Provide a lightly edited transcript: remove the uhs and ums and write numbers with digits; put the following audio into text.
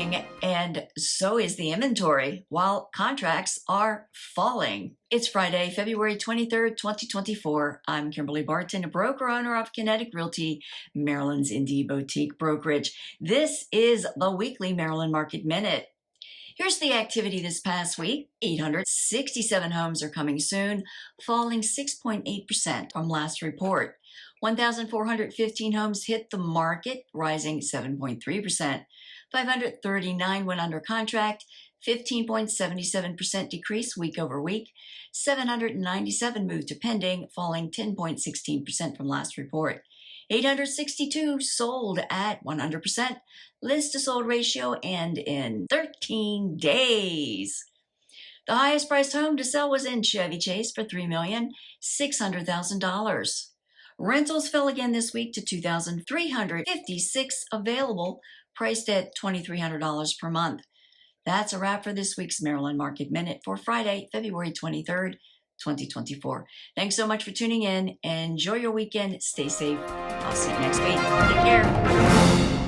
rising, and so is the inventory, while contracts are falling. It's Friday, February 23rd, 2024. I'm Kimberly Barton, a broker owner of Kinetic Realty, Maryland's indie boutique brokerage. This is the weekly Maryland Market Minute. Here's the activity this past week. 867 homes are coming soon, falling 6.8% from last report. 1,415 homes hit the market, rising 7.3%. 539 went under contract, 15.77% decrease week over week. 797 moved to pending, falling 10.16% from last report. 862 sold at 100%, list to sold ratio, and in 13 days. The highest priced home to sell was in Chevy Chase for $3,600,000. Rentals fell again this week to 2,356 available, priced at $2,300 per month. That's a wrap for this week's Maryland Market Minute for Friday, February 23rd, 2024. Thanks so much for tuning in. Enjoy your weekend. Stay safe. I'll see you next week. Take care.